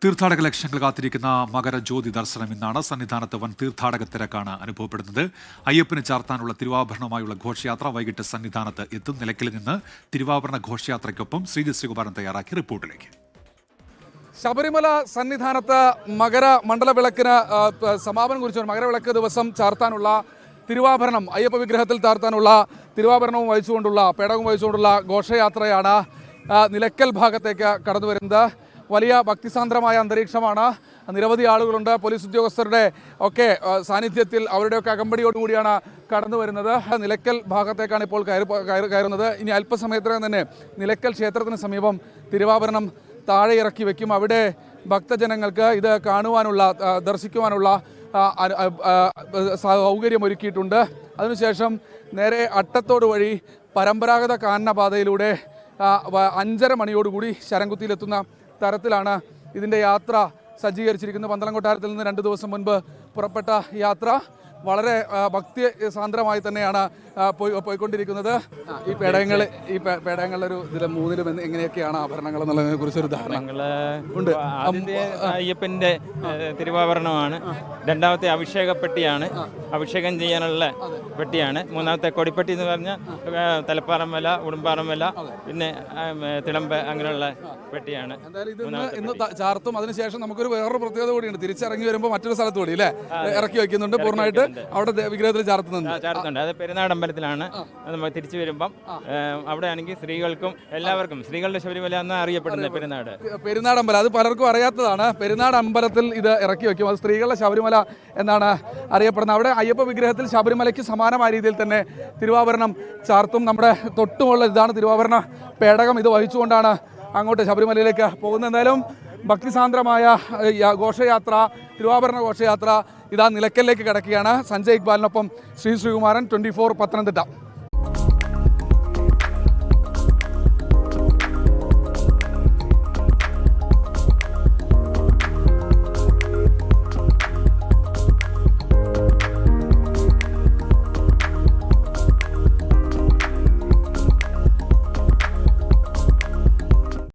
തീർത്ഥാടക ലക്ഷങ്ങൾ കാത്തിരിക്കുന്ന മകരജ്യോതി ദർശനം ഇന്നാണ്. സന്നിധാനത്ത് വൻ തീർത്ഥാടക തിരക്കാണ് അനുഭവപ്പെടുന്നത്. അയ്യപ്പന് ചാർത്താനുള്ള തിരുവാഭരണമായുള്ള ഘോഷയാത്ര വൈകിട്ട് സന്നിധാനത്ത് എത്തും. നിലയ്ക്കലിൽ നിന്ന് തിരുവാഭരണ ഘോഷയാത്രയ്ക്കൊപ്പം ശ്രീജിത് ശ്രീകുമാരൻ തയ്യാറാക്കിയ റിപ്പോർട്ടിലേക്ക്. ശബരിമല സന്നിധാനത്ത് മണ്ഡലവിളക്കിന് സമാപനം കുറിച്ച മകരവിളക്ക് ദിവസം ചാർത്താനുള്ള തിരുവാഭരണം, അയ്യപ്പ വിഗ്രഹത്തിൽ ചാർത്താനുള്ള തിരുവാഭരണവും വഹിച്ചുകൊണ്ടുള്ള പേടകവും വഹിച്ചുകൊണ്ടുള്ള ഘോഷയാത്രയാണ് നിലയ്ക്കൽ ഭാഗത്തേക്ക് കടന്നു വരുന്നത്. വലിയ ഭക്തിസാന്ദ്രമായ അന്തരീക്ഷമാണ്. നിരവധി ആളുകളുണ്ട്. പോലീസ് ഉദ്യോഗസ്ഥരുടെ ഒക്കെ സാന്നിധ്യത്തിൽ അവരുടെയൊക്കെ അകമ്പടിയോടുകൂടിയാണ് കടന്നു വരുന്നത്. നിലയ്ക്കൽ ഭാഗത്തേക്കാണ് ഇപ്പോൾ കയറുന്നത്. ഇനി അല്പസമയത്തിനകം തന്നെ നിലയ്ക്കൽ ക്ഷേത്രത്തിന് സമീപം തിരുവാഭരണം താഴെ ഇറക്കി വയ്ക്കും. അവിടെ ഭക്തജനങ്ങൾക്ക് ഇത് കാണുവാനുള്ള, ദർശിക്കുവാനുള്ള സൗകര്യമൊരുക്കിയിട്ടുണ്ട്. അതിനുശേഷം നേരെ അട്ടത്തോട് വഴി പരമ്പരാഗത കാനനപാതയിലൂടെ 5:30 മണിയോടുകൂടി ശരംകുത്തിയിലെത്തുന്ന തരത്തിലാണ് ഇതിൻ്റെ യാത്ര സജ്ജീകരിച്ചിരിക്കുന്നത്. പന്തളം കൊട്ടാരത്തിൽ നിന്ന് 2 ദിവസം മുൻപ് പുറപ്പെട്ട യാത്ര വളരെ ഭക്തി സാന്ദ്രമായി തന്നെയാണ് പോയിക്കൊണ്ടിരിക്കുന്നത്. ഈ പേടകങ്ങളുടെ ഒരു ഇതിൽ 3ലും എങ്ങനെയൊക്കെയാണ് ആഭരണങ്ങൾ എന്നുള്ളതിനെ കുറിച്ചൊരു ധാരണ ഉണ്ട്. അയ്യപ്പൻ്റെ തിരുവാഭരണമാണ്. രണ്ടാമത്തെ അഭിഷേകപ്പെട്ടിയാണ്, അഭിഷേകം ചെയ്യാനുള്ള പെട്ടിയാണ്. മൂന്നാമത്തെ കൊടിപ്പെട്ടി എന്ന് പറഞ്ഞാൽ തലപ്പാറമല, ഉടുമ്പാറമല, പിന്നെ തിളമ്പ് അങ്ങനെയുള്ള പെട്ടിയാണ്. ഇന്ന് ചാർത്തും. അതിനുശേഷം നമുക്കൊരു വേറൊരു പ്രത്യേകത കൂടിയുണ്ട്. തിരിച്ചിറങ്ങി വരുമ്പോൾ മറ്റൊരു സ്ഥലത്ത് കൂടി അല്ലേ ഇറക്കി വയ്ക്കുന്നുണ്ട്. പൂർണ്ണമായിട്ട് അവിടെ വിഗ്രഹത്തിൽ ചാർത്തുന്നുണ്ട്. അത് പെരുന്നാട് അമ്പലത്തിലാണ്. നമ്മൾ തിരിച്ചു വരുമ്പം അവിടെ ആണെങ്കിൽ സ്ത്രീകൾക്കും എല്ലാവർക്കും, സ്ത്രീകളുടെ ശബരിമല എന്ന് അറിയപ്പെടുന്നത് പെരുന്നാട് അമ്പലം. അത് പലർക്കും അറിയാത്തതാണ്. പെരുന്നാട് അമ്പലത്തിൽ ഇത് ഇറക്കി വയ്ക്കും. അത് സ്ത്രീകളുടെ ശബരിമല എന്നാണ് അറിയപ്പെടുന്നത്. അവിടെ അയ്യപ്പ വിഗ്രഹത്തിൽ ശബരിമലയ്ക്ക് സമാനമായ രീതിയിൽ തന്നെ തിരുവാഭരണം ചാർത്തും. നമ്മുടെ തൊട്ടുമുള്ള ഇതാണ് തിരുവാഭരണ പേടകം. ഇത് വഹിച്ചുകൊണ്ടാണ് അങ്ങോട്ട് ശബരിമലയിലേക്ക് പോകുന്നത്. എന്തായാലും ഭക്തിസാന്ദ്രമായ ഘോഷയാത്ര, തിരുവാഭരണ ഘോഷയാത്ര ഇതാ നിലയ്ക്കലിലേക്ക് കിടക്കുകയാണ്. സഞ്ജയ് ഇക്ബാലിനൊപ്പം ശ്രീകുമാരൻ, 24 പത്തനംതിട്ട.